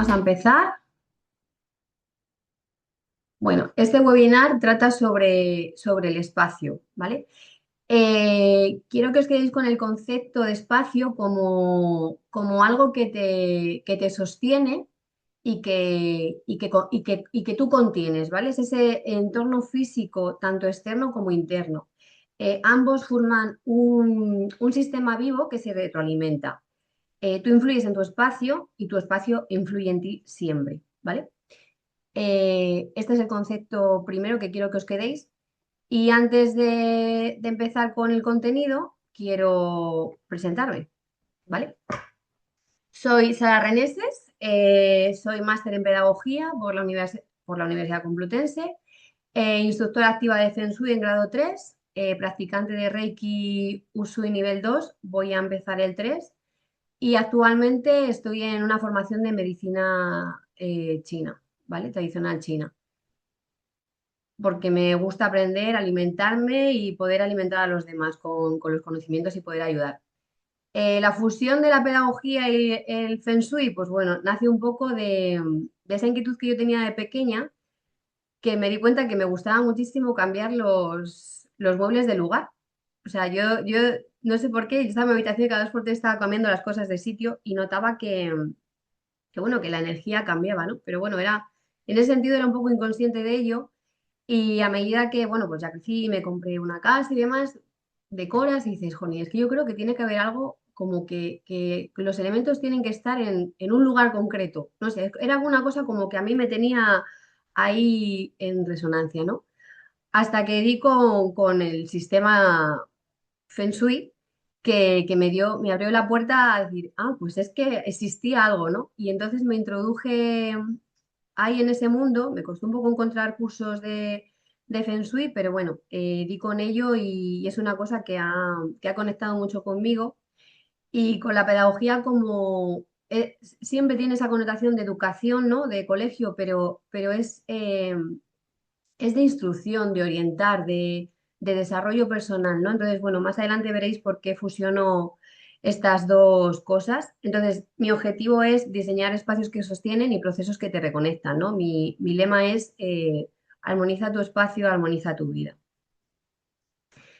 Vamos a empezar. Bueno, este webinar trata sobre el espacio, ¿vale? Quiero que os quedéis con el concepto de espacio como algo que te sostiene y que tú contienes, ¿vale? Es ese entorno físico, tanto externo como interno. Ambos forman un sistema vivo que se retroalimenta. Tú influyes en tu espacio y tu espacio influye en ti siempre, ¿vale? Este es el concepto primero que quiero que os quedéis. Y antes de empezar con el contenido, quiero presentarme, ¿vale? Soy Sara Reneses, soy máster en pedagogía por la Universidad Complutense, instructora activa de Feng Shui en grado 3, practicante de Reiki Usui nivel 2, voy a empezar el 3 y actualmente estoy en una formación de medicina china, ¿vale? Tradicional china, porque me gusta aprender, alimentarme y poder alimentar a los demás con los conocimientos y poder ayudar. La fusión de la pedagogía y el Feng Shui, pues bueno, nace un poco de esa inquietud que yo tenía de pequeña, que me di cuenta que me gustaba muchísimo cambiar los muebles de lugar. O sea, yo no sé por qué, yo estaba en mi habitación y cada 2 por 3 estaba cambiando las cosas de sitio y notaba que bueno, que la energía cambiaba, ¿no? Pero bueno, en ese sentido era un poco inconsciente de ello y a medida que, bueno, pues ya crecí, me compré una casa y demás, decoras y dices, joni, es que yo creo que tiene que haber algo como que los elementos tienen que estar en un lugar concreto. No sé, era alguna cosa como que a mí me tenía ahí en resonancia, ¿no? Hasta que di con el sistema Feng Shui que me abrió la puerta a decir, ah, pues es que existía algo, ¿no? Y entonces me introduje ahí en ese mundo, me costó un poco encontrar cursos de Feng Shui, pero bueno, di con ello y es una cosa que ha conectado mucho conmigo y con la pedagogía como siempre tiene esa connotación de educación, ¿no? De colegio, pero es de instrucción, de orientar, de desarrollo personal, ¿no? Entonces, bueno, más adelante veréis por qué fusiono estas dos cosas. Entonces, mi objetivo es diseñar espacios que sostienen y procesos que te reconectan, ¿no? Mi lema es armoniza tu espacio, armoniza tu vida.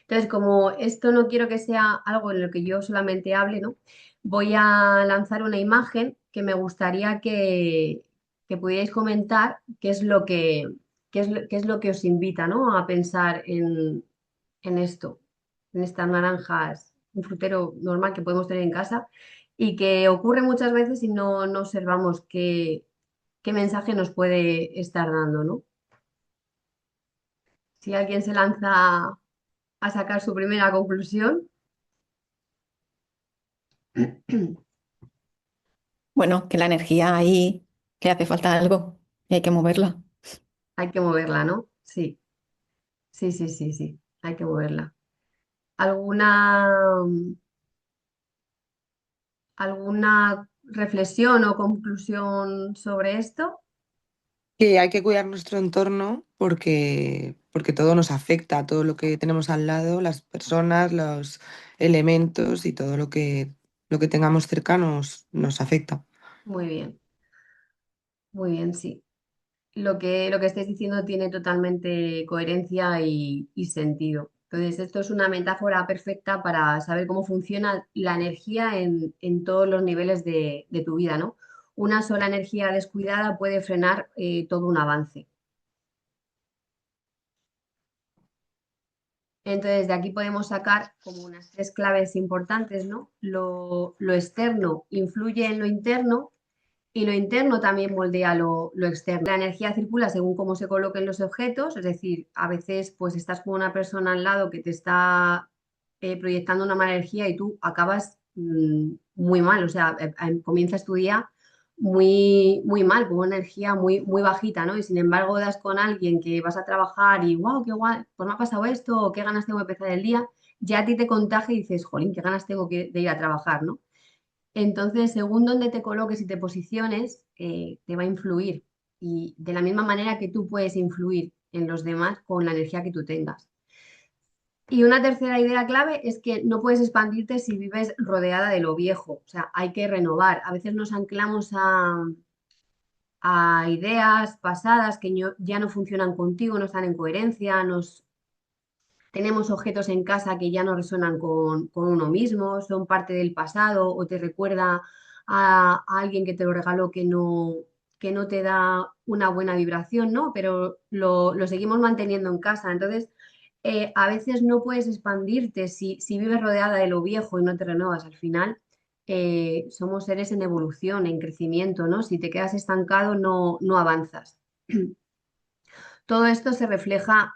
Entonces, como esto no quiero que sea algo en lo que yo solamente hable, ¿no? Voy a lanzar una imagen que me gustaría que pudierais comentar qué es lo que os invita, ¿no? A pensar en esto, en estas naranjas, un frutero normal que podemos tener en casa y que ocurre muchas veces y no observamos qué mensaje nos puede estar dando, ¿no? Si alguien se lanza a sacar su primera conclusión. Bueno, que la energía ahí, que hace falta algo y hay que moverla. Hay que moverla, ¿no? Sí, sí, sí, sí, sí, hay que moverla. ¿Alguna, alguna reflexión o conclusión sobre esto? Que hay que cuidar nuestro entorno porque todo nos afecta, todo lo que tenemos al lado, las personas, los elementos y todo lo que tengamos cerca nos afecta. Muy bien, sí. Lo que estáis diciendo tiene totalmente coherencia y sentido. Entonces, esto es una metáfora perfecta para saber cómo funciona la energía en todos los niveles de tu vida, ¿no? Una sola energía descuidada puede frenar todo un avance. Entonces, de aquí podemos sacar como unas 3 claves importantes, ¿no? Lo externo influye en lo interno y lo interno también moldea lo externo. La energía circula según cómo se coloquen los objetos, es decir, a veces pues estás con una persona al lado que te está proyectando una mala energía y tú acabas muy mal, o sea, comienzas tu día muy, muy mal, con una energía muy, muy bajita, ¿no? Y sin embargo das con alguien que vas a trabajar y, wow, qué guay, pues me ha pasado esto, o qué ganas tengo de empezar el día, ya a ti te contagia y dices, jolín, qué ganas tengo de ir a trabajar, ¿no? Entonces, según dónde te coloques y te posiciones, te va a influir. Y de la misma manera que tú puedes influir en los demás con la energía que tú tengas. Y una tercera idea clave es que no puedes expandirte si vives rodeada de lo viejo. O sea, hay que renovar. A veces nos anclamos a ideas pasadas que ya no funcionan contigo, no están en coherencia, tenemos objetos en casa que ya no resuenan con uno mismo, son parte del pasado o te recuerda a alguien que te lo regaló que no te da una buena vibración, ¿no? Pero lo seguimos manteniendo en casa. Entonces, a veces no puedes expandirte si vives rodeada de lo viejo y no te renuevas. Al final, somos seres en evolución, en crecimiento, ¿no? Si te quedas estancado, no avanzas. Todo esto se refleja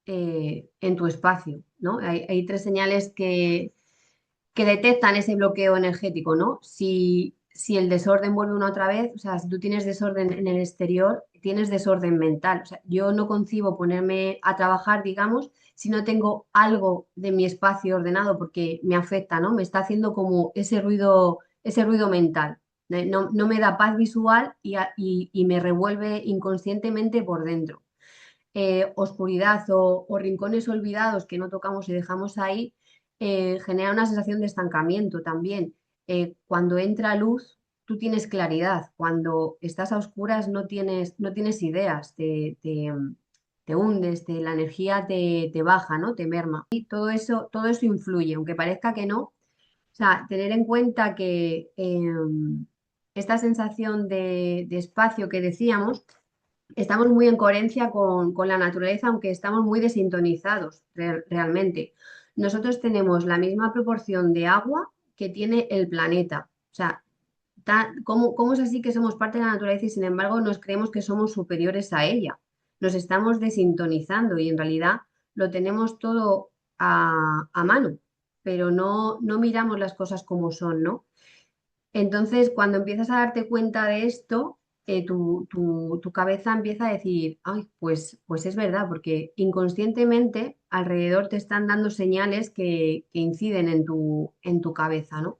en tu espacio, ¿no? Hay tres señales que detectan ese bloqueo energético, ¿no? Si el desorden vuelve una otra vez, o sea, si tú tienes desorden en el exterior, tienes desorden mental. O sea, yo no concibo ponerme a trabajar, digamos, si no tengo algo de mi espacio ordenado porque me afecta, ¿no? Me está haciendo como ese ruido mental. No me da paz visual y me revuelve inconscientemente por dentro. Oscuridad o rincones olvidados que no tocamos y dejamos ahí, genera una sensación de estancamiento también. Cuando entra luz, tú tienes claridad. Cuando estás a oscuras, no tienes ideas, te hundes, la energía te baja, ¿no? Te merma. Y todo eso influye, aunque parezca que no. O sea, tener en cuenta que esta sensación de espacio que decíamos, estamos muy en coherencia con la naturaleza, aunque estamos muy desintonizados realmente. Nosotros tenemos la misma proporción de agua que tiene el planeta. O sea, ¿cómo es así que somos parte de la naturaleza y sin embargo nos creemos que somos superiores a ella? Nos estamos desintonizando y en realidad lo tenemos todo a mano, pero no miramos las cosas como son, ¿no? Entonces, cuando empiezas a darte cuenta de esto, tu cabeza empieza a decir, ay, pues es verdad, porque inconscientemente alrededor te están dando señales que inciden en tu cabeza, ¿no?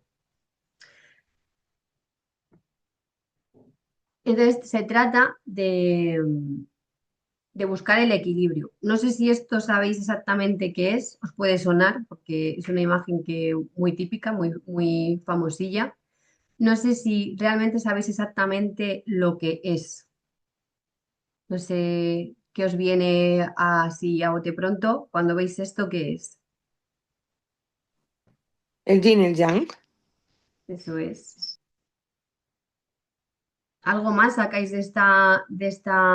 Entonces, se trata de buscar el equilibrio. No sé si esto sabéis exactamente qué es, os puede sonar, porque es una imagen que muy típica, muy famosilla. No sé si realmente sabéis exactamente lo que es. No sé qué os viene así a bote pronto cuando veis esto, ¿qué es? El yin y el yang. Eso es. ¿Algo más sacáis de La esta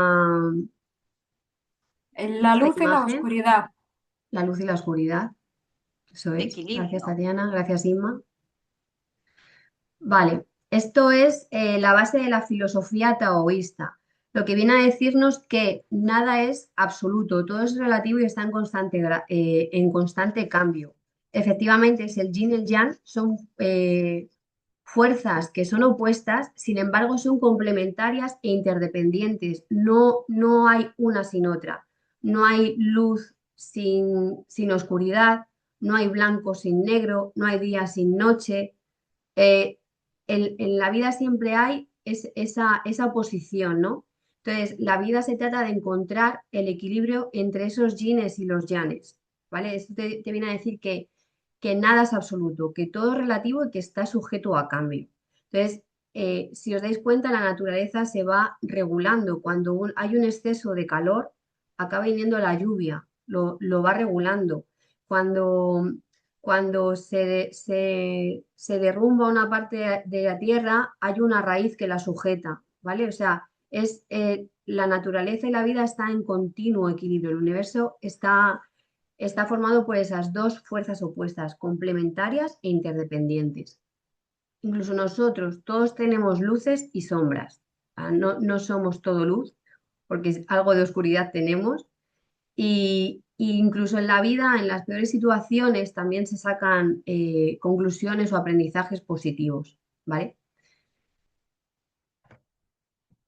luz y la imagen? oscuridad. La luz y la oscuridad. Eso es. Gracias, Equilibrio. Tatiana. Gracias, Inma. Vale, esto es la base de la filosofía taoísta, lo que viene a decirnos que nada es absoluto, todo es relativo y está en constante cambio. Efectivamente, es el yin y el yang, son fuerzas que son opuestas, sin embargo, son complementarias e interdependientes. No hay una sin otra. No hay luz sin oscuridad, no hay blanco sin negro, no hay día sin noche. eh, en la vida siempre hay esa oposición, ¿no? Entonces, la vida se trata de encontrar el equilibrio entre esos yines y los yanes, ¿vale? Esto te viene a decir que nada es absoluto, que todo es relativo y que está sujeto a cambio. Entonces, si os dais cuenta, la naturaleza se va regulando. Cuando hay un exceso de calor, acaba viniendo la lluvia, lo va regulando. Cuando se derrumba una parte de la tierra, hay una raíz que la sujeta, ¿vale? O sea, la naturaleza y la vida están en continuo equilibrio. El universo está formado por esas dos fuerzas opuestas, complementarias e interdependientes. Incluso nosotros, todos tenemos luces y sombras. No somos todo luz, porque algo de oscuridad tenemos, y incluso en la vida, en las peores situaciones, también se sacan conclusiones o aprendizajes positivos, ¿vale?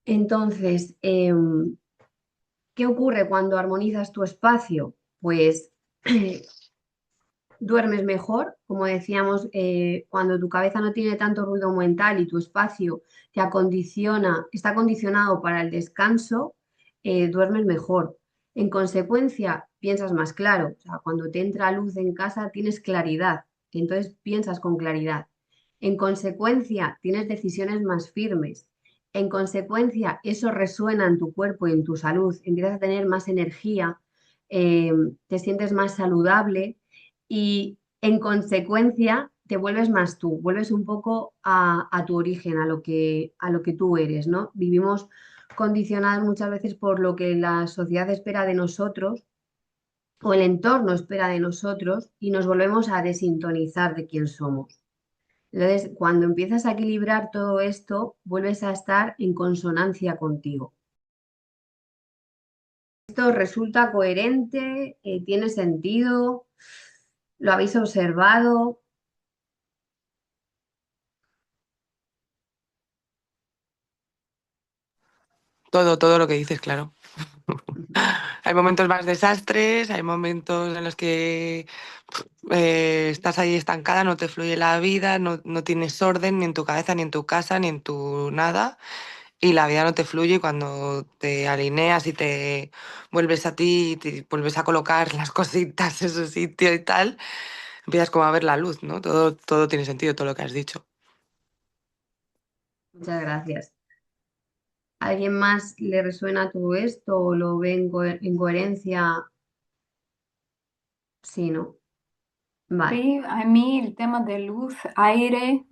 Entonces, ¿qué ocurre cuando armonizas tu espacio? Pues duermes mejor, como decíamos, cuando tu cabeza no tiene tanto ruido mental y tu espacio está acondicionado para el descanso, duermes mejor. En consecuencia, piensas más claro. O sea, cuando te entra luz en casa, tienes claridad, entonces piensas con claridad. En consecuencia, tienes decisiones más firmes. En consecuencia, eso resuena en tu cuerpo y en tu salud, empiezas a tener más energía, eh, te sientes más saludable y en consecuencia te vuelves más tú, vuelves un poco a tu origen, a lo que tú eres, ¿no? Vivimos condicionados muchas veces por lo que la sociedad espera de nosotros o el entorno espera de nosotros y nos volvemos a desintonizar de quién somos. Entonces, cuando empiezas a equilibrar todo esto, vuelves a estar en consonancia contigo. Esto resulta coherente, tiene sentido, lo habéis observado. Todo lo que dices, claro. Ujú. Hay momentos más desastres, hay momentos en los que estás ahí estancada, no te fluye la vida, no tienes orden ni en tu cabeza, ni en tu casa, ni en tu nada, y la vida no te fluye y cuando te alineas y te vuelves a ti, y te vuelves a colocar las cositas en su sitio y tal, empiezas como a ver la luz, ¿no? Todo tiene sentido, todo lo que has dicho. Muchas gracias. ¿A alguien más le resuena todo esto o lo ve en coherencia? Sí, ¿no? Vale. Sí, a mí el tema de luz, aire,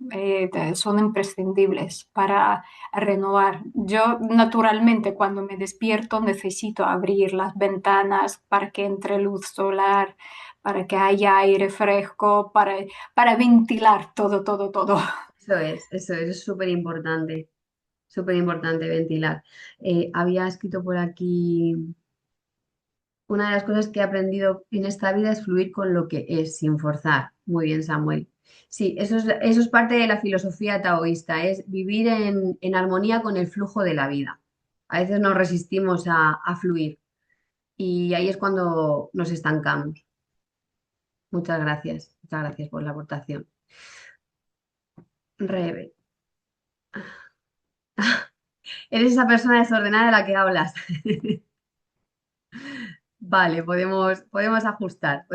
son imprescindibles para renovar. Yo naturalmente cuando me despierto necesito abrir las ventanas para que entre luz solar, para que haya aire fresco, para ventilar todo, todo, todo. Eso es súper importante ventilar. Había escrito por aquí, una de las cosas que he aprendido en esta vida es fluir con lo que es, sin forzar. Muy bien, Samuel. Sí, eso es parte de la filosofía taoísta, es vivir en armonía con el flujo de la vida. A veces nos resistimos a fluir y ahí es cuando nos estancamos. Muchas gracias por la aportación. Rebe, eres esa persona desordenada de la que hablas. Vale, podemos ajustar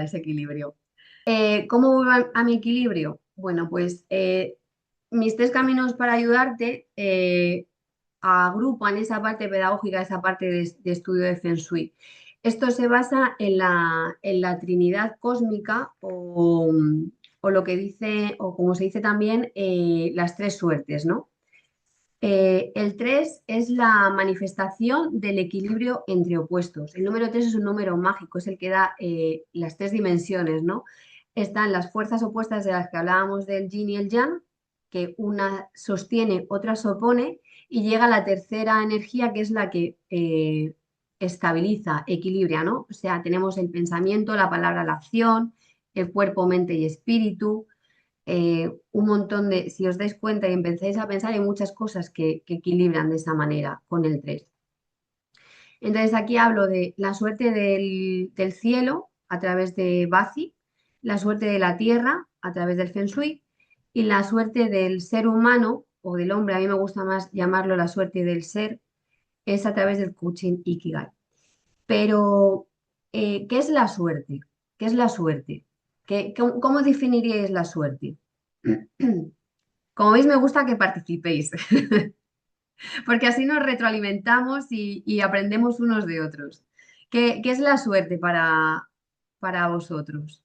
ese equilibrio. ¿Cómo vuelvo a mi equilibrio? Bueno, pues mis tres caminos para ayudarte agrupan esa parte pedagógica, esa parte de estudio de Feng Shui. Esto se basa en la Trinidad cósmica o lo que dice, o como se dice también, las tres suertes, ¿no? El 3 es la manifestación del equilibrio entre opuestos. El número 3 es un número mágico, es el que da las tres dimensiones, ¿no? Están las fuerzas opuestas de las que hablábamos del yin y el yang, que una sostiene, otra se opone, y llega la tercera energía, que es la que estabiliza, equilibra, ¿no? O sea, tenemos el pensamiento, la palabra, la acción, el cuerpo, mente y espíritu, un montón de, si os dais cuenta y empezáis a pensar, hay muchas cosas que equilibran de esa manera con el 3. Entonces aquí hablo de la suerte del cielo a través de Bazi, la suerte de la tierra a través del Feng Shui y la suerte del ser humano o del hombre, a mí me gusta más llamarlo la suerte del ser, es a través del coaching Ikigai. Pero, ¿qué es la suerte? ¿Qué es la suerte? ¿Cómo definiríais la suerte? Como veis, me gusta que participéis, porque así nos retroalimentamos y aprendemos unos de otros. ¿Qué es la suerte para vosotros?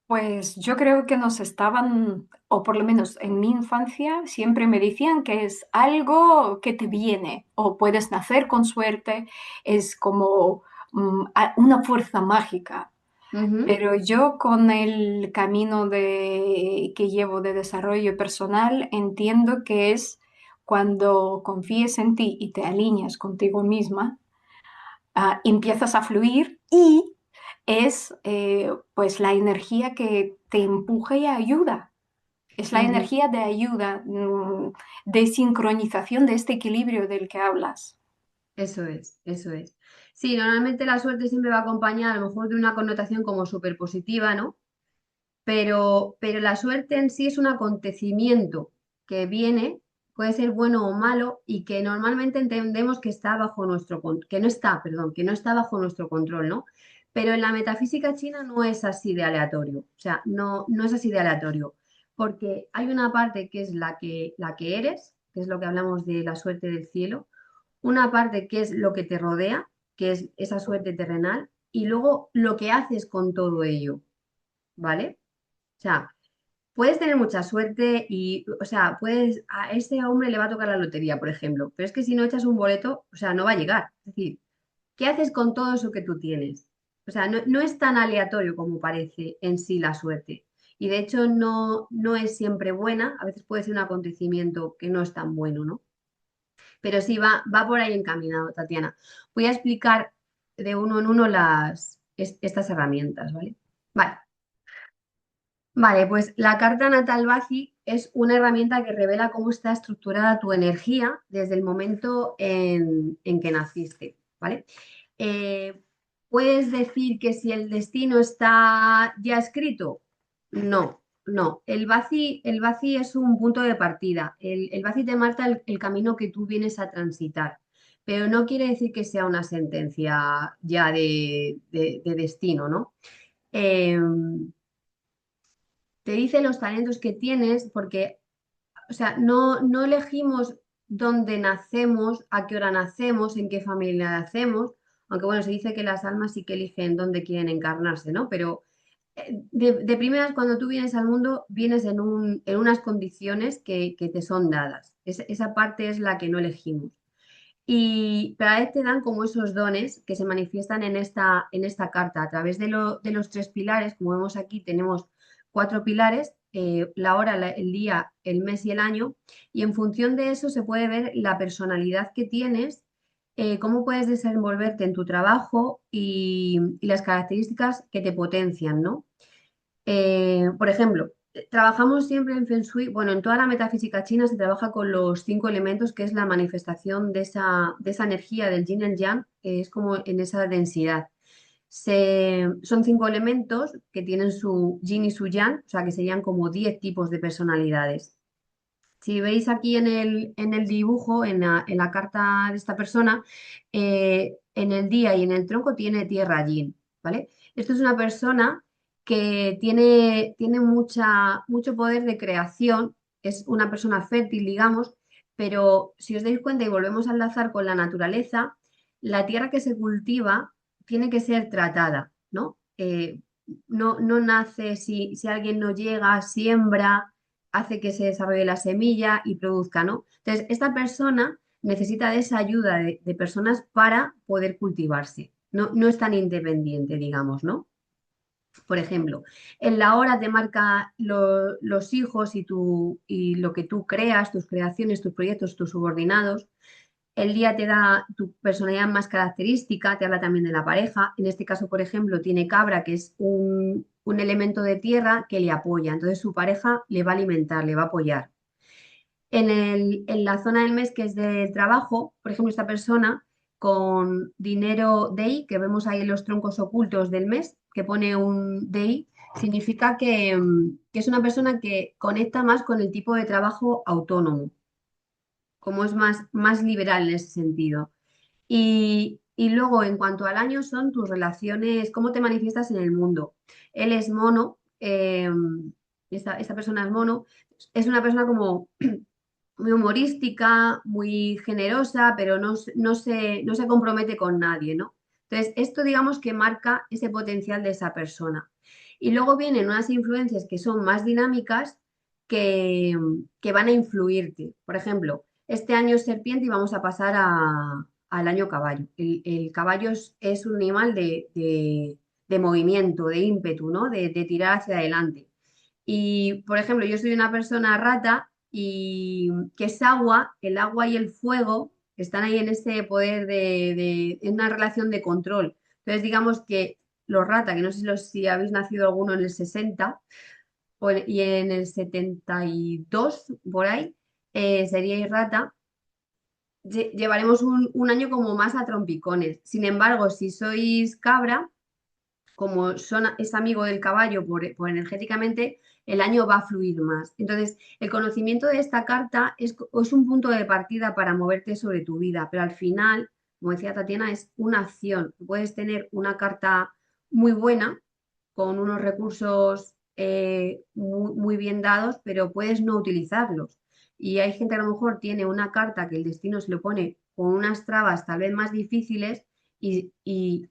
Pues yo creo que nos estaban, o por lo menos en mi infancia, siempre me decían que es algo que te viene, o puedes nacer con suerte, es como una fuerza mágica. Ujú. Pero yo con el camino que llevo de desarrollo personal entiendo que es cuando confíes en ti y te alineas contigo misma, empiezas a fluir y es pues la energía que te empuja y ayuda. Es la Ujú. energía de ayuda, de sincronización de este equilibrio del que hablas. Eso es, eso es. Sí, normalmente la suerte siempre va acompañada a lo mejor de una connotación como súper positiva, ¿no? Pero la suerte en sí es un acontecimiento que viene, puede ser bueno o malo, y que normalmente entendemos que está bajo que no está, perdón, que no está bajo nuestro control, ¿no? Pero en la metafísica china no es así de aleatorio, o sea, no es así de aleatorio, porque hay una parte que es la que eres, que es lo que hablamos de la suerte del cielo, una parte que es lo que te rodea, que es esa suerte terrenal, y luego lo que haces con todo ello, ¿vale? O sea, puedes tener mucha suerte y, o sea, a ese hombre le va a tocar la lotería, por ejemplo, pero es que si no echas un boleto, o sea, no va a llegar. Es decir, ¿qué haces con todo eso que tú tienes? O sea, no es tan aleatorio como parece en sí la suerte. Y de hecho no es siempre buena, a veces puede ser un acontecimiento que no es tan bueno, ¿no? Pero sí va por ahí encaminado, Tatiana. Voy a explicar de uno en uno estas herramientas, ¿vale? Vale. Vale, pues la carta natal Bazi es una herramienta que revela cómo está estructurada tu energía desde el momento en que naciste, ¿vale? Eh, ¿Puedes decir que si el destino está ya escrito? No, no. El Bazi es un punto de partida. El Bazi te marca el camino que tú vienes a transitar, pero no quiere decir que sea una sentencia ya de destino, ¿no? Te dice los talentos que tienes porque, o sea, no elegimos dónde nacemos, a qué hora nacemos, en qué familia nacemos, aunque bueno, se dice que las almas sí que eligen dónde quieren encarnarse, ¿no? Pero de primeras, cuando tú vienes al mundo, vienes en unas condiciones que te son dadas. Esa parte es la que no elegimos. Y pero a vez te dan como esos dones que se manifiestan en esta carta a través de los tres pilares. Como vemos aquí, tenemos cuatro pilares, la hora, el día, el mes y el año. Y en función de eso se puede ver la personalidad que tienes, cómo puedes desenvolverte en tu trabajo y las características que te potencian, ¿no? Por ejemplo, trabajamos siempre en Feng Shui, bueno, en toda la metafísica china se trabaja con los cinco elementos, que es la manifestación de esa energía del yin y el yang, que es como en esa densidad. Son cinco elementos que tienen su yin y su yang, o sea, que serían como 10 tipos de personalidades. Si veis aquí en el dibujo, en la carta de esta persona, en el día y en el tronco tiene tierra yin, ¿vale? Esto es una persona que tiene mucho poder de creación, es una persona fértil, digamos, pero si os dais cuenta y volvemos a enlazar con la naturaleza, la tierra que se cultiva tiene que ser tratada, ¿no? No nace si alguien no llega, siembra, hace que se desarrolle la semilla y produzca, ¿no? Entonces, esta persona necesita de esa ayuda de personas para poder cultivarse. No es tan independiente, digamos, ¿no? Por ejemplo, en la hora te marca los hijos y lo que tú creas, tus creaciones, tus proyectos, tus subordinados. El día te da tu personalidad más característica, te habla también de la pareja. En este caso, por ejemplo, tiene cabra, que es un elemento de tierra que le apoya. Entonces su pareja le va a alimentar, le va a apoyar. En la zona del mes que es de trabajo, por ejemplo, esta persona con dinero DEI, que vemos ahí en los troncos ocultos del mes, que pone un DEI, significa que es una persona que conecta más con el tipo de trabajo autónomo, como es más liberal en ese sentido. Y luego, en cuanto al año, son tus relaciones, cómo te manifiestas en el mundo. Él es mono, esta persona es mono, es una persona como muy humorística, muy generosa, pero no se compromete con nadie, ¿no? Entonces, esto digamos que marca ese potencial de esa persona. Y luego vienen unas influencias que son más dinámicas que van a influirte. Por ejemplo, este año es serpiente y vamos a pasar al año caballo. El caballo es un animal de movimiento, de ímpetu, ¿no? De tirar hacia adelante. Y, por ejemplo, yo soy una persona rata y que es agua, el agua y el fuego están ahí en ese poder en una relación de control. Entonces, digamos que los rata, que no sé si habéis nacido alguno en el 60 y en el 72 por ahí, seríais rata, llevaremos un año como más a trompicones. Sin embargo, si sois cabra, como es amigo del caballo por energéticamente, el año va a fluir más. Entonces, el conocimiento de esta carta es un punto de partida para moverte sobre tu vida, pero al final, como decía Tatiana, es una acción. Puedes tener una carta muy buena, con unos recursos muy bien dados, pero puedes no utilizarlos. y hay gente que a lo mejor tiene una carta que el destino se lo pone con unas trabas tal vez más difíciles y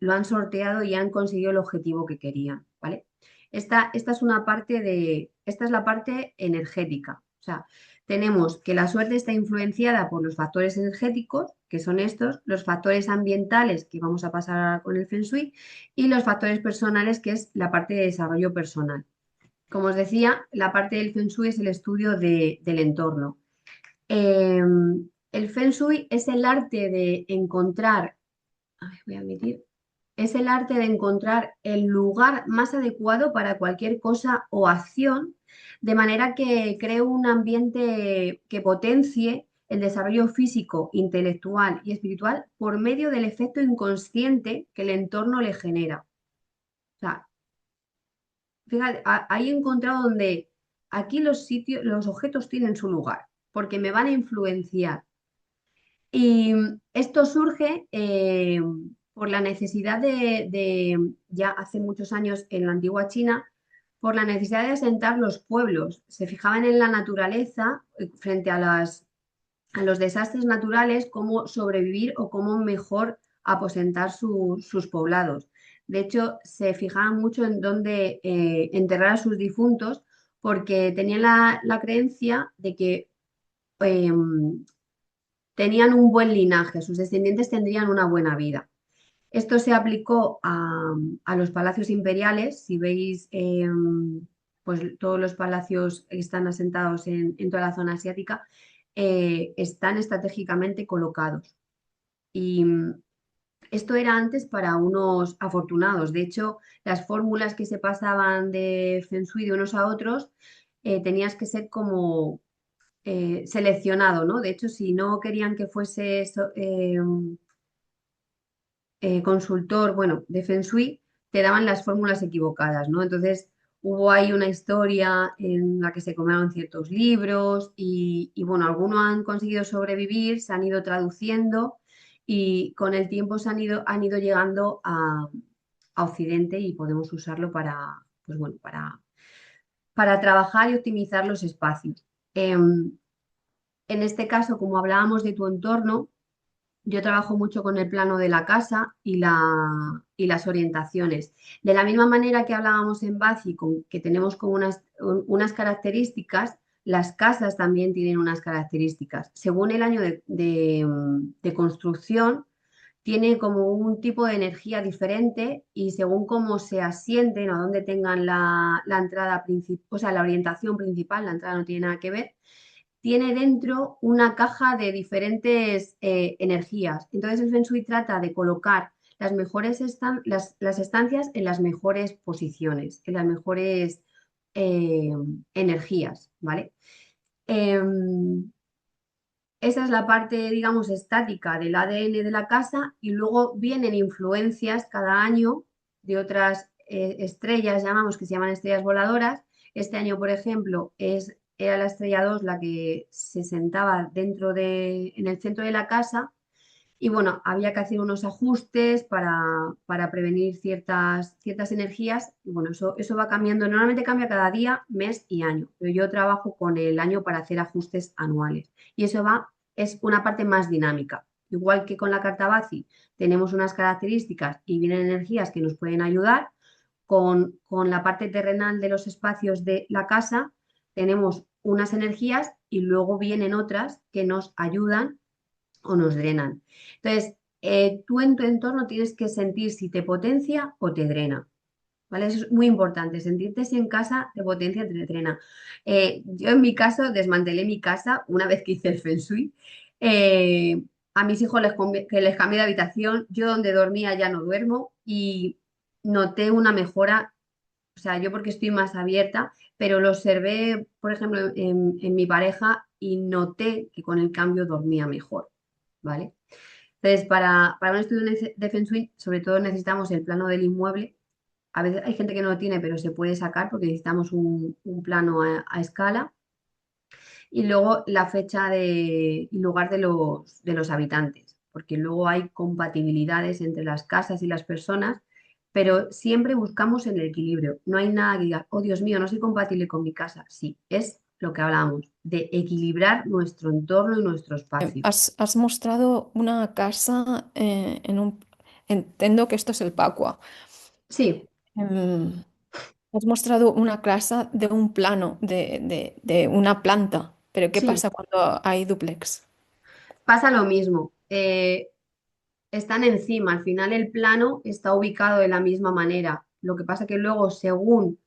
lo han sorteado y han conseguido el objetivo que querían, ¿vale? Esta es una parte esta es la parte energética. O sea, tenemos que la suerte está influenciada por los factores energéticos, que son estos, los factores ambientales, que vamos a pasar con el Feng Shui, y los factores personales, que es la parte de desarrollo personal. Como os decía, la parte del Feng Shui es el estudio del entorno. El Feng Shui es el arte de encontrar, voy a admitir, es el arte de encontrar el lugar más adecuado para cualquier cosa o acción, de manera que cree un ambiente que potencie el desarrollo físico, intelectual y espiritual por medio del efecto inconsciente que el entorno le genera. O sea, fíjate, ahí he encontrado donde aquí los sitios, los objetos tienen su lugar, porque me van a influenciar. Y esto surge por la necesidad ya hace muchos años en la antigua China, por la necesidad de asentar los pueblos. Se fijaban en la naturaleza frente a los desastres naturales, cómo sobrevivir o cómo mejor aposentar sus poblados. De hecho, se fijaban mucho en dónde enterrar a sus difuntos porque tenían la creencia de que tenían un buen linaje, sus descendientes tendrían una buena vida. Esto se aplicó a los palacios imperiales. Si veis, pues todos los palacios que están asentados en toda la zona asiática están estratégicamente colocados. Y esto era antes para unos afortunados. De hecho, las fórmulas que se pasaban de Feng Shui de unos a otros, tenías que ser como seleccionado, ¿no? De hecho, si no querían que fuese consultor, bueno, de Feng Shui, te daban las fórmulas equivocadas, ¿no? Entonces hubo ahí una historia en la que se comieron ciertos libros y bueno, algunos han conseguido sobrevivir, se han ido traduciendo y con el tiempo han ido llegando a Occidente y podemos usarlo pues bueno, para trabajar y optimizar los espacios. En este caso, como hablábamos de tu entorno, yo trabajo mucho con el plano de la casa y las orientaciones. De la misma manera que hablábamos en Bazi, que tenemos como unas características, las casas también tienen unas características. Según el año de construcción, tiene como un tipo de energía diferente y según cómo se asienten o dónde tengan la entrada principal, o sea, la orientación principal, la entrada no tiene nada que ver, tiene dentro una caja de diferentes energías. Entonces el Feng Shui trata de colocar las mejores las estancias en las mejores posiciones, en las mejores energías, ¿vale? Esa es la parte, digamos, estática del ADN de la casa y luego vienen influencias cada año de otras estrellas, llamamos, que se llaman estrellas voladoras. Este año, por ejemplo, era la estrella 2 la que se sentaba en el centro de la casa y bueno, había que hacer unos ajustes para prevenir ciertas energías y bueno, eso va cambiando. Normalmente cambia cada día, mes y año, pero yo trabajo con el año para hacer ajustes anuales y es una parte más dinámica. Igual que con la carta Bazi tenemos unas características y vienen energías que nos pueden ayudar, con la parte terrenal de los espacios de la casa tenemos unas energías y luego vienen otras que nos ayudan o nos drenan. Entonces, tú en tu entorno tienes que sentir si te potencia o te drena. ¿Vale? Eso es muy importante, sentirte si en casa te potencia o te drena. Yo en mi caso desmantelé mi casa una vez que hice el Feng Shui. Eh, a mis hijos que les cambié de habitación, yo donde dormía ya no duermo y noté una mejora, o sea, yo porque estoy más abierta, pero lo observé, por ejemplo, en mi pareja y noté que con el cambio dormía mejor. ¿Vale? Entonces, para un estudio de Feng Shui, sobre todo necesitamos el plano del inmueble. A veces hay gente que no lo tiene, pero se puede sacar porque necesitamos un plano a escala. Y luego la fecha y lugar de los habitantes, porque luego hay compatibilidades entre las casas y las personas, pero siempre buscamos el equilibrio. No hay nada que diga, oh Dios mío, no soy compatible con mi casa. Sí, es lo que hablamos, de equilibrar nuestro entorno y nuestro espacio. Has mostrado una casa Entiendo que esto es el Pacua. Sí, Em, Has mostrado una casa de un plano, de una planta. Pero ¿qué sí, pasa cuando hay dúplex? pasa lo mismo. Están encima, al final el plano está ubicado de la misma manera. Lo que pasa que luego, según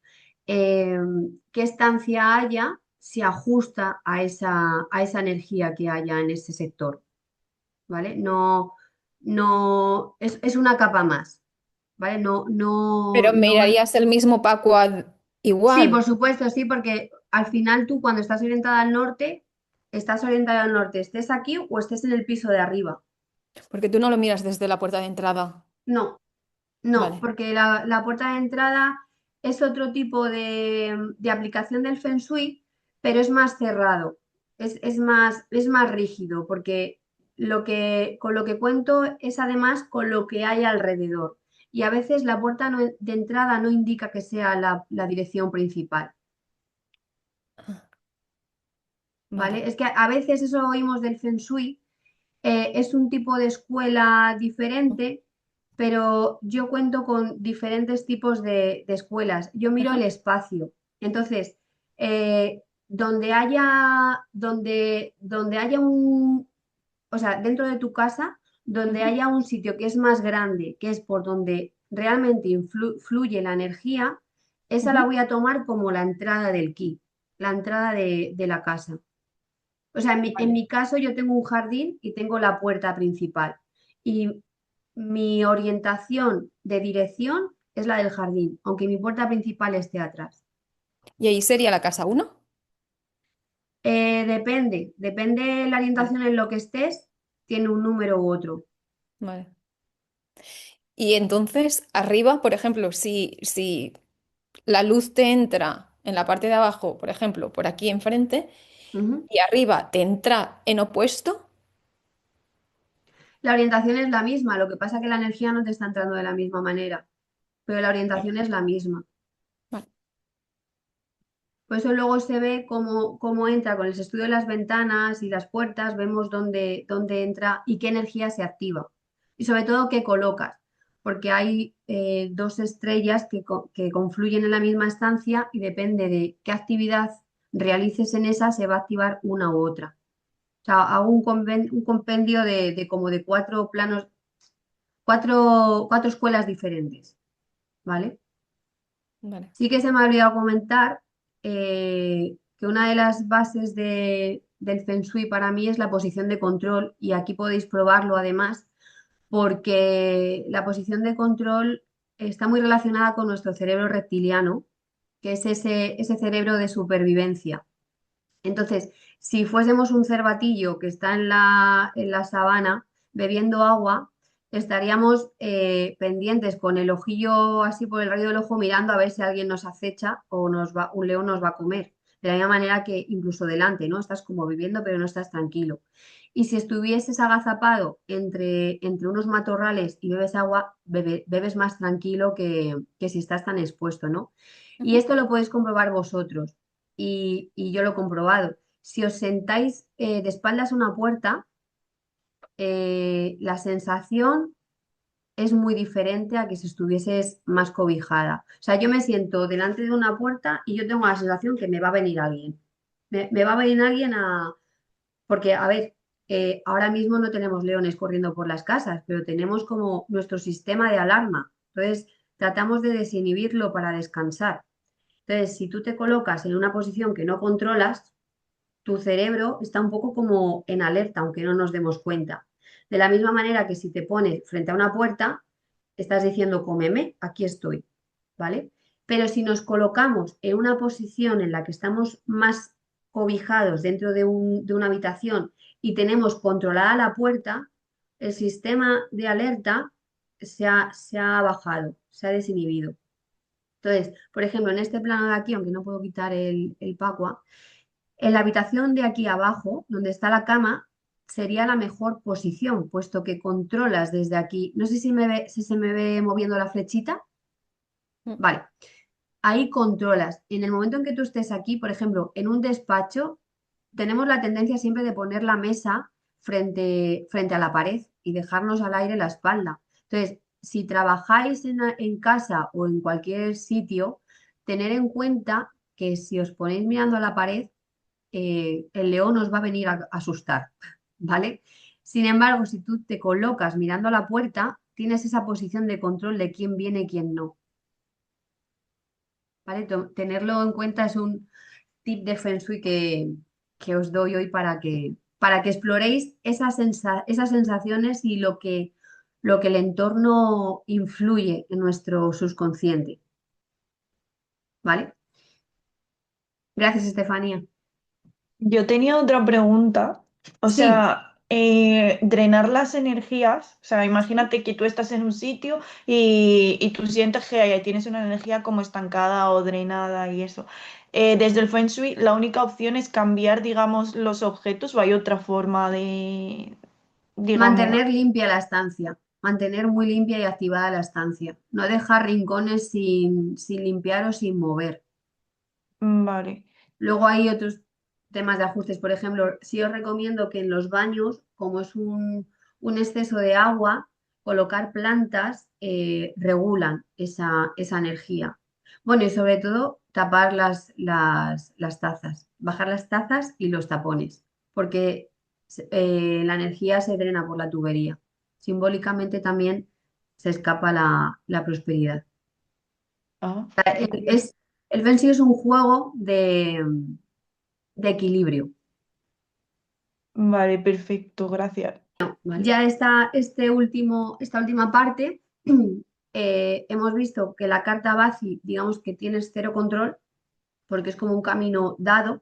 eh, qué estancia haya, se ajusta a esa energía que haya en ese sector, ¿vale? No, no, es una capa más, ¿vale? No, no, Pero no. mirarías el mismo Pacua Sí, por igual, supuesto, sí, porque al final tú cuando estás orientada al norte, estés aquí o estés en el piso de arriba. porque tú no lo miras desde la puerta de entrada. No, no, Vale. porque la puerta de entrada es otro tipo de aplicación del Feng Shui, pero es más cerrado, es más rígido, porque con lo que cuento es además con lo que hay alrededor. Y a veces la puerta de entrada no indica que sea la dirección principal, ¿vale? Vale. Es que a veces eso oímos del Feng Shui, es un tipo de escuela diferente, pero yo cuento con diferentes tipos de escuelas. Yo miro el Ajá. espacio. Entonces, donde haya o sea, dentro de tu casa, donde Ujú, haya un sitio que es más grande, que es por donde realmente fluye la energía, esa la ujú. voy a tomar como la entrada del ki, la entrada de la casa. O sea, en Vale. mi caso yo tengo un jardín y tengo la puerta principal. Y mi orientación de dirección es la del jardín, aunque mi puerta principal esté atrás. ¿Y ahí sería la casa uno? Depende la Vale. orientación en lo que estés, tiene un número u otro. Vale. Y entonces, arriba, por ejemplo, si la luz te entra en la parte de abajo, por ejemplo, por aquí enfrente, Ujú. y arriba te entra en opuesto, La orientación es la misma, lo que pasa es que la energía no te está entrando de la misma manera, pero la orientación es la misma. vale. Por eso luego se ve cómo entra con el estudio de las ventanas y las puertas, vemos dónde entra y qué energía se activa. Y sobre todo qué colocas, porque hay dos estrellas que confluyen en la misma estancia y depende de qué actividad realices en esa, se va a activar una u otra. O sea, hago un compendio de como de cuatro planos, cuatro escuelas diferentes, ¿vale? Vale. Sí que se me ha olvidado comentar que una de las bases del Feng Shui para mí es la posición de control y aquí podéis probarlo además porque la posición de control está muy relacionada con nuestro cerebro reptiliano, que es ese cerebro de supervivencia. Entonces, si fuésemos un cervatillo que está en la sabana bebiendo agua, estaríamos pendientes con el ojillo así por el rayo del ojo mirando a ver si alguien nos acecha o un león nos va a comer. De la misma manera que incluso delante, ¿no? Estás como viviendo, pero no estás tranquilo. Y si estuvieses agazapado entre unos matorrales y bebes agua, bebes más tranquilo que si estás tan expuesto, ¿no? Y Ujú. esto lo podéis comprobar vosotros y yo lo he comprobado. Si os sentáis de espaldas a una puerta, la sensación es muy diferente a que si estuvieses más cobijada. O sea, yo me siento delante de una puerta y yo tengo la sensación que me va a venir alguien. Me va a venir alguien a... Porque, a ver, ahora mismo no tenemos leones corriendo por las casas, pero tenemos como nuestro sistema de alarma. Entonces, tratamos de desinhibirlo para descansar. Entonces, si tú te colocas en una posición que no controlas, tu cerebro está un poco como en alerta, aunque no nos demos cuenta. De la misma manera que si te pones frente a una puerta, estás diciendo, cómeme, aquí estoy, ¿vale? Pero si nos colocamos en una posición en la que estamos más cobijados dentro de una habitación y tenemos controlada la puerta, el sistema de alerta se ha bajado, se ha desinhibido. Entonces, por ejemplo, en este plano de aquí, aunque no puedo quitar el Pacua, en la habitación de aquí abajo, donde está la cama, sería la mejor posición, puesto que controlas desde aquí. No sé si se me ve moviendo la flechita. Mm. Vale. ahí controlas. En el momento en que tú estés aquí, por ejemplo, en un despacho, tenemos la tendencia siempre de poner la mesa frente a la pared y dejarnos al aire la espalda. Entonces, si trabajáis en casa o en cualquier sitio, tener en cuenta que si os ponéis mirando a la pared, el león os va a venir a asustar, ¿vale? Sin embargo, si tú te colocas mirando a la puerta, tienes esa posición de control de quién viene y quién no, ¿vale? Tenerlo en cuenta es un tip de Feng Shui que os doy hoy para que exploréis esas sensaciones y lo que el entorno influye en nuestro subconsciente, ¿vale? Gracias, Estefanía. Yo tenía otra pregunta. O Sí, sea, drenar las energías. O sea, sí. imagínate que tú estás en un sitio y tú sientes que tienes una energía como estancada o drenada y eso. Desde el Feng Shui, la única opción es cambiar, digamos, los objetos o hay otra forma de, digamos. Mantener limpia la estancia, mantener muy limpia y activada la estancia. No dejar rincones sin limpiar o sin mover. Vale. Luego hay otros temas de ajustes. Por ejemplo, sí os recomiendo que en los baños, como es un exceso de agua, colocar plantas regulan esa energía. Bueno, y sobre todo tapar las tazas, bajar las tazas y los tapones, porque la energía se drena por la tubería. Simbólicamente también se escapa la prosperidad. Ah, Es, el Feng Shui es un juego de equilibrio. vale, perfecto, gracias. ¿Vale? Ya esta última parte, hemos visto que la carta Bazi, digamos que tienes cero control, porque es como un camino dado.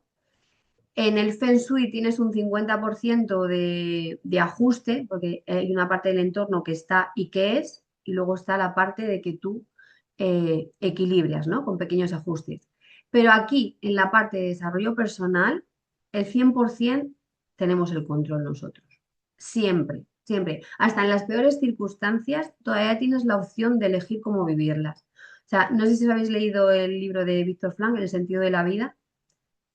En el Feng Shui tienes un 50% de ajuste, porque hay una parte del entorno que está y que es, y luego está la parte de que tú equilibras, ¿no? Con pequeños ajustes. Pero aquí, en la parte de desarrollo personal, el 100% tenemos el control nosotros. Siempre, siempre. Hasta en las peores circunstancias, todavía tienes la opción de elegir cómo vivirlas. O sea, no sé si os habéis leído el libro de Víctor Frank, El sentido de la vida.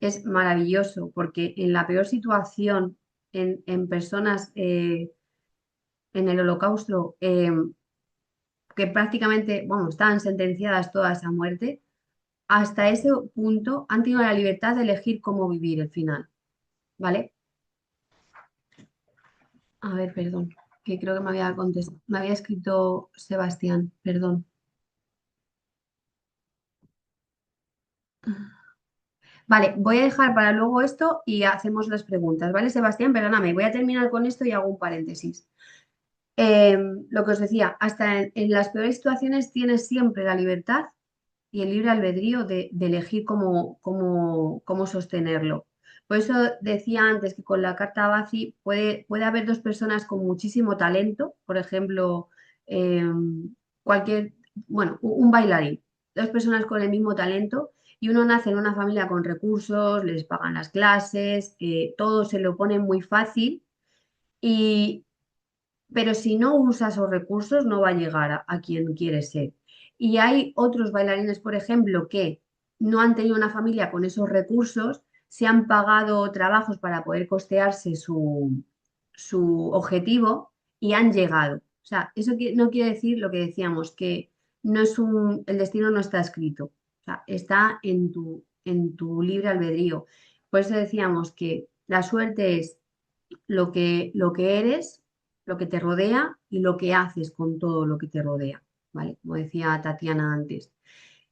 Es maravilloso porque en la peor situación, en personas en el Holocausto, que prácticamente, bueno, estaban sentenciadas todas a muerte, hasta ese punto han tenido la libertad de elegir cómo vivir el final, ¿vale? A ver, perdón, que creo que me había escrito Sebastián, perdón. Vale, voy a dejar para luego esto y hacemos las preguntas, ¿vale, Sebastián? Perdóname, voy a terminar con esto y hago un paréntesis. Lo que os decía, hasta en las peores situaciones tienes siempre la libertad y el libre albedrío de elegir cómo sostenerlo. Por eso decía antes que con la carta Bazi puede haber dos personas con muchísimo talento, por ejemplo, eh, cualquier, bueno, un bailarín, dos personas con el mismo talento y uno nace en una familia con recursos, les pagan las clases, todo se lo pone muy fácil y, pero si no usa esos recursos, no va a llegar a quien quiere ser. Y hay otros bailarines, por ejemplo, que no han tenido una familia con esos recursos, se han pagado trabajos para poder costearse su objetivo y han llegado. O sea, eso no quiere decir lo que decíamos, que no es el destino no está escrito. O sea, está en tu libre albedrío. Por eso decíamos que la suerte es lo que eres, lo que te rodea y lo que haces con todo lo que te rodea, ¿vale? Como decía Tatiana antes.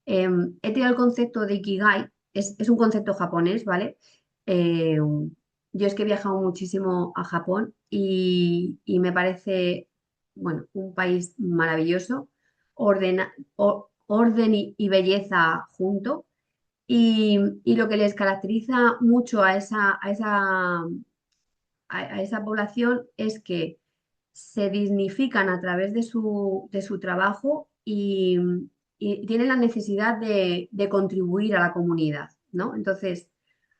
He tirado el concepto de Ikigai, es un concepto japonés, ¿vale? Eh, yo es que he viajado muchísimo a Japón y me parece, bueno, un país maravilloso, orden y belleza junto. Y lo que les caracteriza mucho a esa población es que se dignifican a través de su trabajo y tienen la necesidad de contribuir a la comunidad, ¿no? Entonces,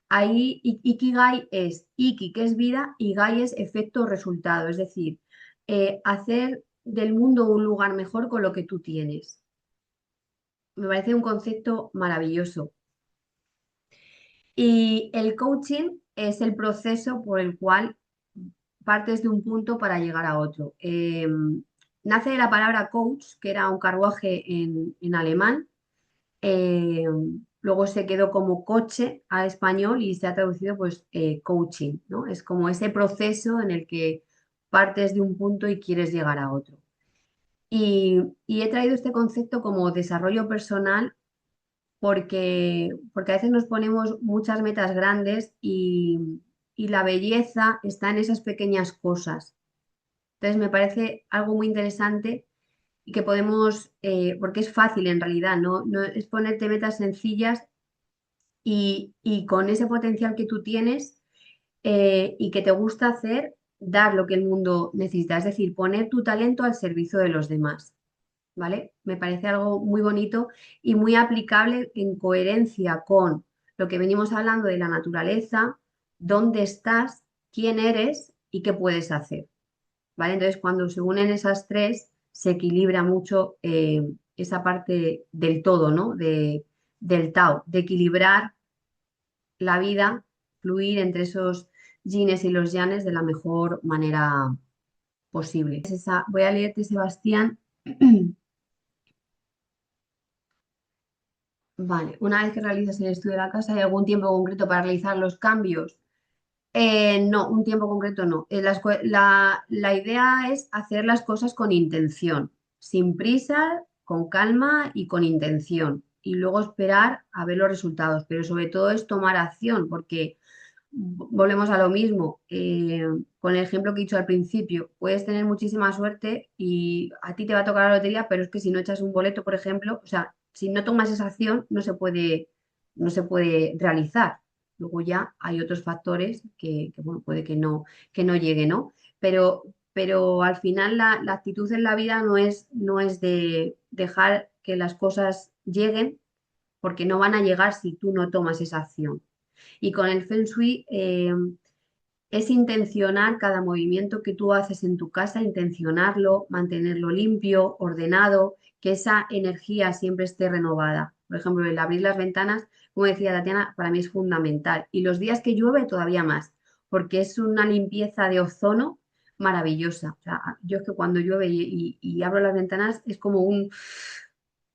ahí Ikigai es Iki, que es vida, y Gai es efecto o resultado, es decir, hacer del mundo un lugar mejor con lo que tú tienes. me parece un concepto maravilloso. Y el coaching es el proceso por el cual partes de un punto para llegar a otro. Nace de la palabra coach, que era un carruaje en alemán. eh, Luego se quedó como coche a español y se ha traducido pues coaching, ¿no? Es como ese proceso en el que partes de un punto y quieres llegar a otro. Y he traído este concepto como desarrollo personal porque a veces nos ponemos muchas metas grandes y la belleza está en esas pequeñas cosas. Entonces me parece algo muy interesante y que podemos, porque es fácil en realidad, ¿no? No es ponerte metas sencillas y con ese potencial que tú tienes y que te gusta hacer, dar lo que el mundo necesita, es decir, poner tu talento al servicio de los demás. ¿Vale? Me parece algo muy bonito y muy aplicable en coherencia con lo que venimos hablando de la naturaleza, dónde estás, quién eres y qué puedes hacer. ¿Vale? Entonces, cuando se unen esas tres, se equilibra mucho esa parte del todo, ¿no? Del Tao, de equilibrar la vida, fluir entre esos yines y los yanes de la mejor manera posible. Voy a leerte, Sebastián. Vale, una vez que realizas el estudio de la casa, ¿hay algún tiempo concreto para realizar los cambios? No, un tiempo concreto no. La idea es hacer las cosas con intención, sin prisa, con calma y con intención. Y luego esperar a ver los resultados, pero sobre todo es tomar acción, porque volvemos a lo mismo. Con el ejemplo que he dicho al principio, puedes tener muchísima suerte y a ti te va a tocar la lotería, pero es que si no echas un boleto, por ejemplo, o sea, si no tomas esa acción, no se puede realizar. Luego ya hay otros factores bueno, puede que no llegue, ¿no? Pero al final la actitud en la vida no es de dejar que las cosas lleguen, porque no van a llegar si tú no tomas esa acción. Y con el Feng Shui es intencionar cada movimiento que tú haces en tu casa, intencionarlo, mantenerlo limpio, ordenado, que esa energía siempre esté renovada. Por ejemplo, el abrir las ventanas, como decía Tatiana, para mí es fundamental. Y los días que llueve todavía más, porque es una limpieza de ozono maravillosa. O sea, yo es que cuando llueve y abro las ventanas es como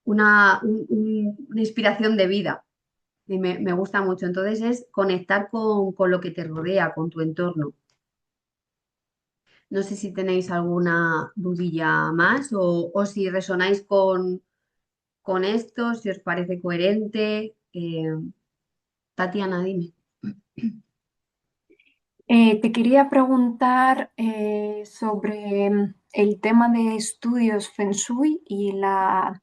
una inspiración de vida. Y me gusta mucho. Entonces es conectar con lo que te rodea, con tu entorno. No sé si tenéis alguna dudilla más o si resonáis con esto, si os parece coherente. Tatiana, dime. Te quería preguntar sobre el tema de estudios Feng Shui y la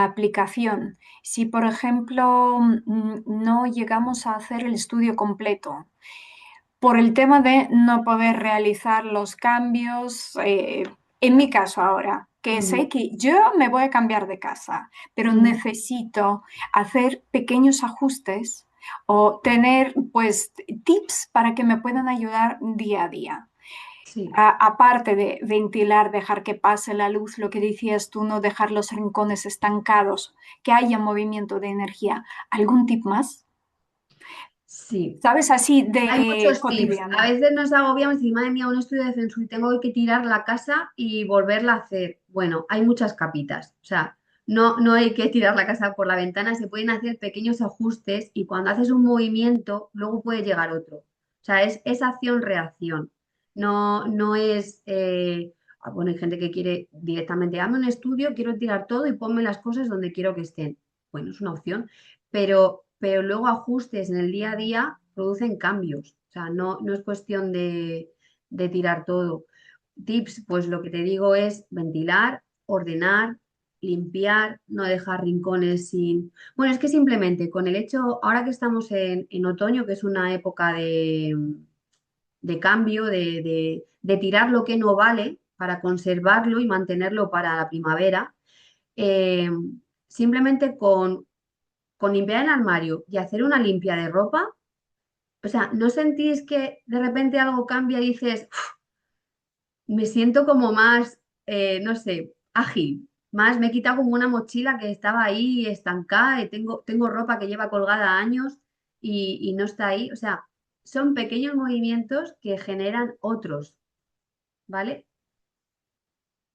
aplicación. Si, por ejemplo, no llegamos a hacer el estudio completo por el tema de no poder realizar los cambios, en mi caso ahora, que sé que yo me voy a cambiar de casa, pero necesito hacer pequeños ajustes o tener pues tips para que me puedan ayudar día a día. Sí. Aparte de ventilar, dejar que pase la luz, lo que decías tú, no dejar los rincones estancados, que haya movimiento de energía. ¿Algún tip más? Sí. ¿Sabes? Así Hay de muchos tips. A cotidiano. veces nos agobiamos y decimos, madre mía, un estudio de Feng Shui, tengo que tirar la casa y volverla a hacer. Bueno, hay muchas capitas. O sea, no hay que tirar la casa por la ventana, se pueden hacer pequeños ajustes y cuando haces un movimiento, luego puede llegar otro. O sea, es acción-reacción. No es, bueno, hay gente que quiere directamente, dame un estudio, quiero tirar todo y ponme las cosas donde quiero que estén. Bueno, es una opción, pero luego ajustes en el día a día producen cambios. O sea, no es cuestión de tirar todo. Tips, pues lo que te digo es ventilar, ordenar, limpiar, no dejar rincones sin... Bueno, es que simplemente con el hecho, ahora que estamos en otoño, que es una época de cambio, de tirar lo que no vale para conservarlo y mantenerlo para la primavera, eh, simplemente con limpiar el armario y hacer una limpia de ropa, o sea, ¿no sentís que de repente algo cambia y dices, "Uf, me siento como más, no sé, ágil"? Más me he quitado como una mochila que estaba ahí estancada y tengo ropa que lleva colgada años y no está ahí. O sea, son pequeños movimientos que generan otros, ¿vale?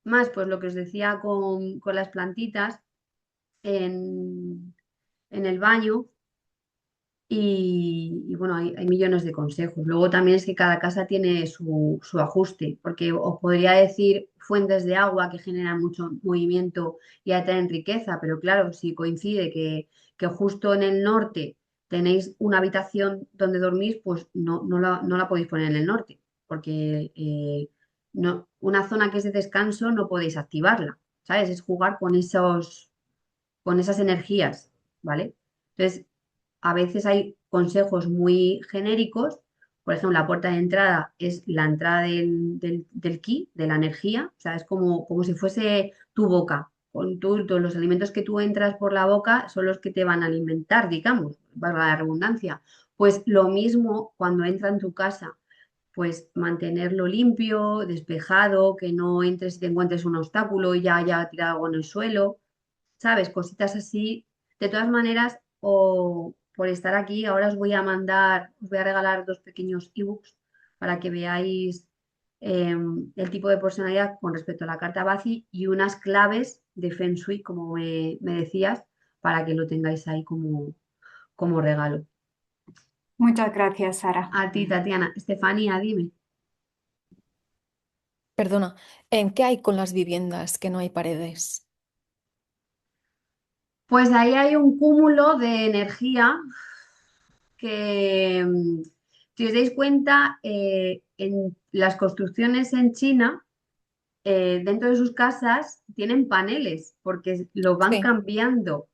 Más, pues lo que os decía con las plantitas en, en el baño. Y bueno, hay millones de consejos. Luego también es que cada casa tiene su ajuste, porque os podría decir fuentes de agua que generan mucho movimiento y atraen riqueza, pero claro, si coincide que justo en el norte tenéis una habitación donde dormís, pues no la podéis poner en el norte, porque una zona que es de descanso no podéis activarla, ¿sabes? Es jugar con esas energías, ¿vale? Entonces, a veces hay consejos muy genéricos. Por ejemplo, la puerta de entrada es la entrada del ki, de la energía. O sea, es como si fuese tu boca. Todos los alimentos que tú entras por la boca son los que te van a alimentar, digamos, valga la redundancia. Pues lo mismo cuando entra en tu casa, pues mantenerlo limpio, despejado, que no entres y te encuentres un obstáculo y ya haya tirado algo en el suelo, ¿sabes? Cositas así. De todas maneras, o por estar aquí, ahora os voy a regalar dos pequeños ebooks para que veáis el tipo de personalidad con respecto a la carta Bazi y unas claves de Feng Shui, como me decías, para que lo tengáis ahí como regalo. Muchas gracias, Sara. A ti, Tatiana. Estefanía, dime. Perdona, ¿en qué hay con las viviendas que no hay paredes? Pues ahí hay un cúmulo de energía que, si os dais cuenta, en las construcciones en China, dentro de sus casas tienen paneles porque lo van Sí, cambiando.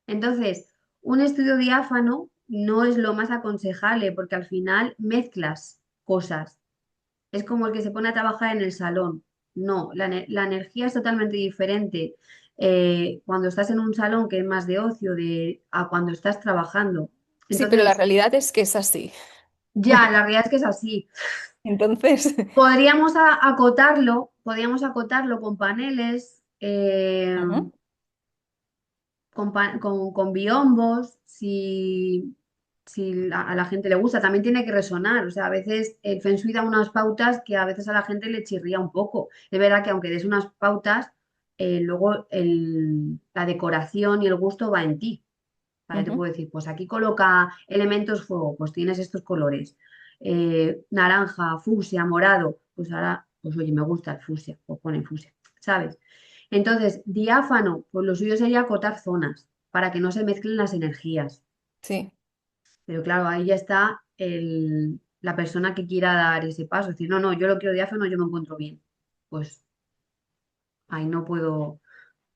Entonces, un estudio diáfano no es lo más aconsejable porque al final mezclas cosas. Es como el que se pone a trabajar en el salón. No, la energía es totalmente diferente cuando estás en un salón que es más de ocio a cuando estás trabajando. sí, pero la Entonces, realidad es que es así. ya, la realidad es que es así. Entonces, Podríamos acotarlo con paneles, ujú, con biombos, si a la gente le gusta. También tiene que resonar. O sea, a veces el Feng Shui da unas pautas que a veces a la gente le chirría un poco. Es verdad que aunque des unas pautas, luego la decoración y el gusto va en ti. Vale, te ujú, puedo decir, pues aquí coloca elementos fuego, pues tienes estos colores. Naranja, fucsia, morado, pues ahora, pues oye, me gusta el fucsia, pues pone fucsia, ¿sabes? Entonces, diáfano, pues lo suyo sería acotar zonas para que no se mezclen las energías. sí, Pero claro, ahí ya está la persona que quiera dar ese paso. Es decir, no, no, yo lo quiero diáfano, yo me encuentro bien. Pues ahí no puedo,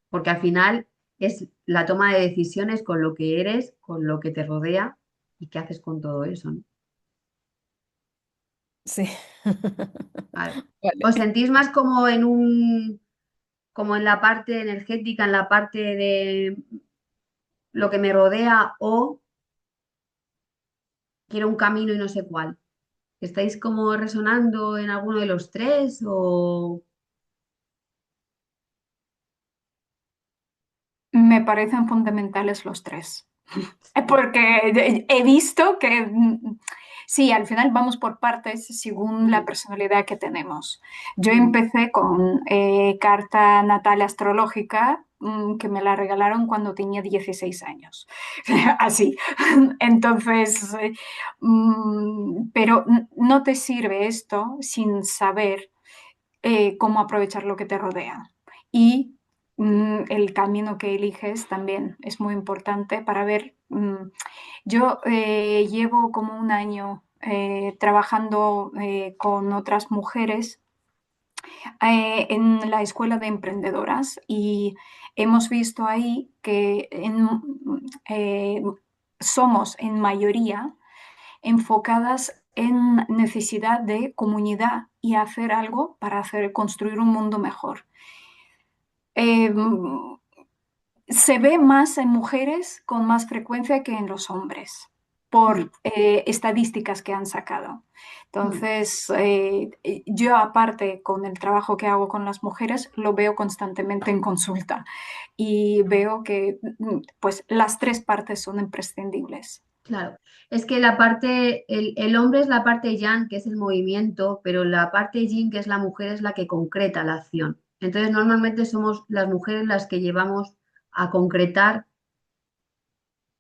porque al final es la toma de decisiones con lo que eres, con lo que te rodea y qué haces con todo eso, ¿no? sí. Vale. Vale. ¿Os sentís más como en la parte energética, en la parte de lo que me rodea o quiero un camino y no sé cuál? ¿Estáis como resonando en alguno de los tres o...? Me parecen fundamentales los tres. Porque he visto que sí, al final vamos por partes según la Mm, personalidad que tenemos. Yo mm, empecé con carta natal astrológica que me la regalaron cuando tenía 16 años. Así. Entonces, pero no te sirve esto sin saber cómo aprovechar lo que te rodea. Y el camino que eliges también es muy importante para ver. Yo llevo como un año trabajando con otras mujeres en la escuela de emprendedoras y hemos visto ahí que eh, somos en mayoría enfocadas en necesidad de comunidad y hacer algo para construir un mundo mejor. Eh, se ve más en mujeres con más frecuencia que en los hombres, por estadísticas que han sacado. Entonces, yo aparte con el trabajo que hago con las mujeres, lo veo constantemente en consulta y veo que pues las tres partes son imprescindibles. Claro, es que la parte, el hombre es la parte yang, que es el movimiento, pero la parte yin, que es la mujer, es la que concreta la acción. Entonces, normalmente somos las mujeres las que llevamos a concretar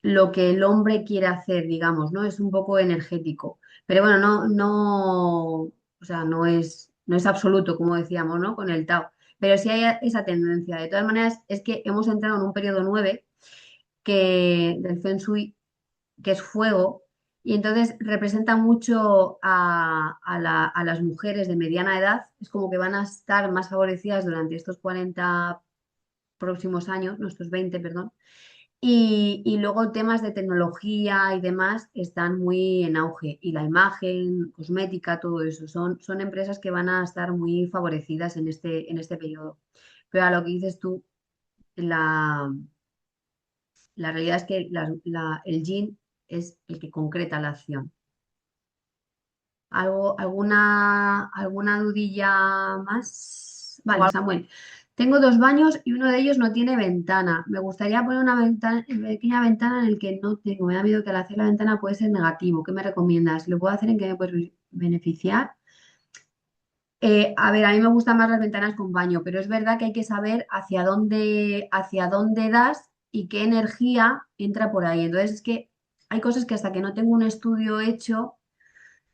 lo que el hombre quiere hacer, digamos, ¿no? Es un poco energético. Pero bueno, o sea, no es absoluto, como decíamos, ¿no? Con el Tao. Pero sí hay esa tendencia. De todas maneras, es que hemos entrado en un periodo 9 del Feng Shui, que es fuego, y entonces representa mucho a las mujeres de mediana edad. Es como que van a estar más favorecidas durante estos 40 próximos años, nuestros 20, perdón. Y luego temas de tecnología y demás están muy en auge. Y la imagen, cosmética, todo eso. Son empresas que van a estar muy favorecidas en este periodo. Pero a lo que dices tú, la, la realidad es que el yin es el que concreta la acción. ¿Alguna dudilla más? Vale, Samuel. Tengo 2 baños y uno de ellos no tiene ventana. Me gustaría poner una pequeña ventana en el que no tengo. Me da miedo que al hacer la ventana puede ser negativo. ¿Qué me recomiendas? ¿Lo puedo hacer en qué me puedes beneficiar? A ver, a mí me gustan más las ventanas con baño, pero es verdad que hay que saber hacia dónde das y qué energía entra por ahí. Entonces, es que hay cosas que hasta que no tengo un estudio hecho,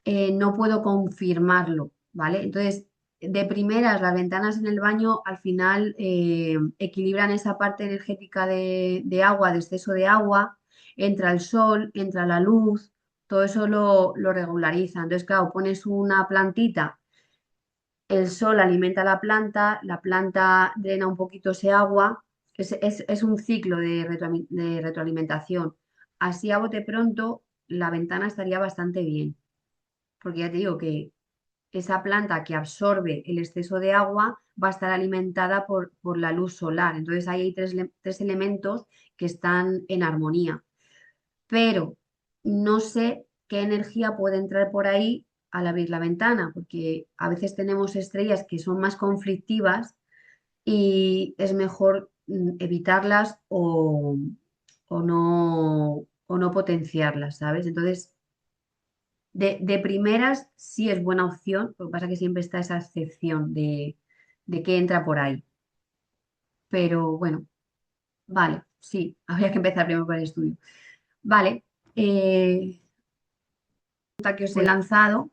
no puedo confirmarlo, ¿vale? Entonces, de primeras, las ventanas en el baño al final equilibran esa parte energética de agua, de exceso de agua, entra el sol, entra la luz, todo eso lo regulariza. Entonces, claro, pones una plantita, el sol alimenta la planta drena un poquito ese agua, es un ciclo de retroalimentación. Así a bote pronto, la ventana estaría bastante bien, porque ya te digo que esa planta que absorbe el exceso de agua va a estar alimentada por la luz solar. Entonces ahí hay tres elementos que están en armonía. Pero no sé qué energía puede entrar por ahí al abrir la ventana, porque a veces tenemos estrellas que son más conflictivas y es mejor evitarlas o no potenciarlas, ¿sabes? Entonces, de primeras sí es buena opción, lo que pasa es que siempre está esa excepción de qué entra por ahí. Pero bueno, vale, sí, habría que empezar primero por el estudio. Vale, pregunta que os he lanzado,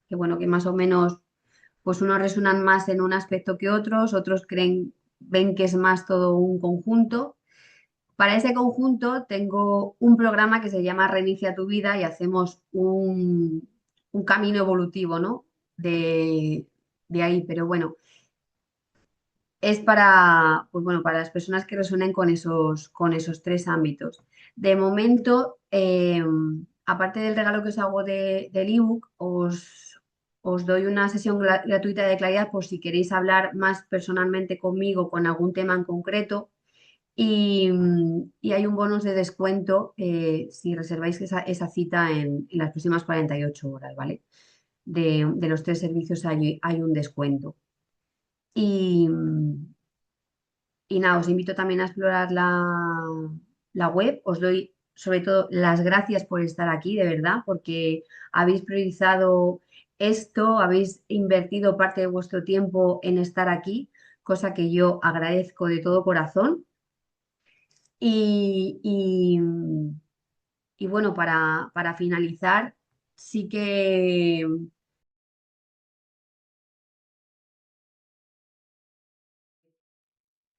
que bueno, que más o menos, pues unos resuenan más en un aspecto que otros ven que es más todo un conjunto. Para ese conjunto tengo un programa que se llama Reinicia tu vida y hacemos un camino evolutivo, ¿no? De ahí, pero bueno, es pues bueno, para las personas que resuenen con esos tres ámbitos. De momento, aparte del regalo que os hago del ebook, os doy una sesión gratuita de claridad por si queréis hablar más personalmente conmigo con algún tema en concreto. Y hay un bonus de descuento si reserváis esa cita en las próximas 48 horas, ¿vale? De los tres servicios hay un descuento. Y, y nada, os invito también a explorar la web. Os doy sobre todo las gracias por estar aquí, de verdad, porque habéis priorizado esto, habéis invertido parte de vuestro tiempo en estar aquí, cosa que yo agradezco de todo corazón. Y, y- y bueno, para finalizar, sí que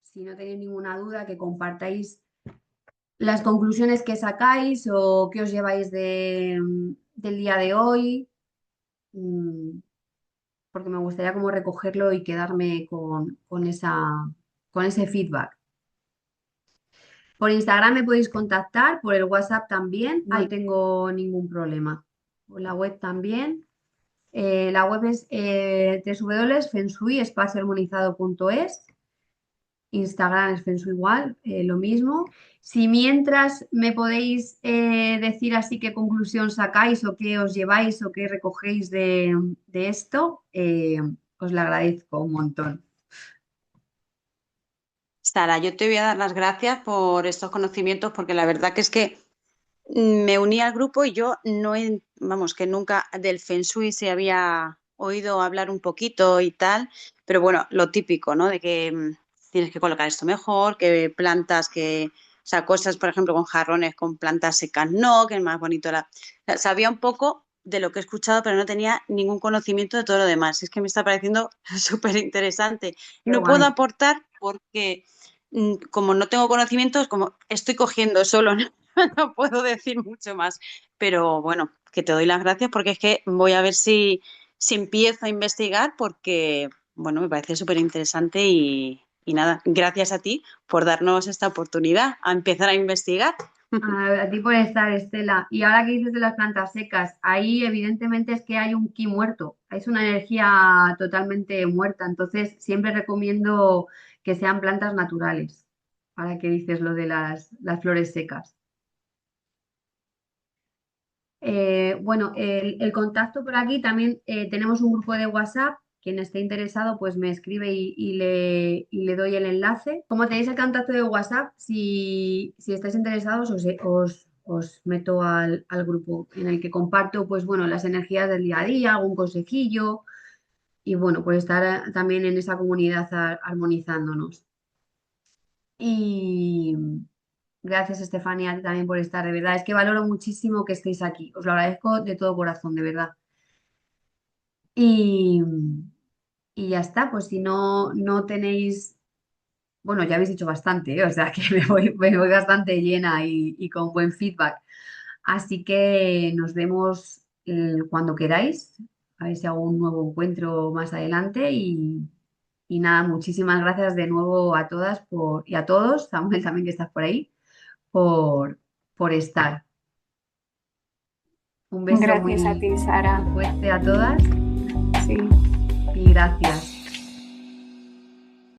si no tenéis ninguna duda, que compartáis las conclusiones que sacáis o que os lleváis del día de hoy, mm, porque me gustaría como recogerlo y quedarme con ese feedback. Por Instagram me podéis contactar, por el WhatsApp también, no tengo ningún problema. Por la web también. La web es www.fenshuiespacioarmonizado.es Instagram es Feng Shui igual, lo mismo. Si mientras me podéis decir así qué conclusión sacáis o qué os lleváis o qué recogéis de esto, os lo agradezco un montón. Sara, yo te voy a dar las gracias por estos conocimientos porque la verdad que es que me uní al grupo y yo no, vamos, que nunca del Feng Shui se había oído hablar un poquito y tal, pero bueno, lo típico, ¿no? De que tienes que colocar esto mejor, que plantas que, o sea, cosas, por ejemplo, con jarrones, con plantas secas, no, que es más bonito la... O sea, sabía un poco de lo que he escuchado, pero no tenía ningún conocimiento de todo lo demás. Es que me está pareciendo súper interesante. Qué No puedo guay. aportar porque como no tengo conocimientos, como estoy cogiendo solo, ¿no? No puedo decir mucho más, pero bueno, que te doy las gracias porque es que voy a ver si empiezo a investigar porque, bueno, me parece súper interesante y nada, gracias a ti por darnos esta oportunidad a empezar a investigar. A ti por estar, Estela. Y ahora que dices de las plantas secas, ahí evidentemente es que hay un ki muerto, es una energía totalmente muerta, entonces siempre recomiendo que sean plantas naturales. Ahora que dices lo de las flores secas. Bueno, el contacto por aquí también tenemos un grupo de WhatsApp. Quien esté interesado, pues me escribe y le doy el enlace. Como tenéis el contacto de WhatsApp, si estáis interesados, os meto al grupo en el que comparto, pues bueno, las energías del día a día, algún consejillo y bueno, pues estar también en esa comunidad armonizándonos. Y gracias, Estefanía, a ti también por estar, de verdad. Es que valoro muchísimo que estéis aquí. Os lo agradezco de todo corazón, de verdad. Y, y ya está, pues si no tenéis, bueno, ya habéis dicho bastante, ¿eh? O sea que me voy bastante llena y con buen feedback. Así que nos vemos cuando queráis, a ver si hago un nuevo encuentro más adelante y nada, muchísimas gracias de nuevo a todas y a todos, Samuel también que estás por ahí, por estar. Un beso Gracias a muy ti, Sara. fuerte a todas Sí. y gracias.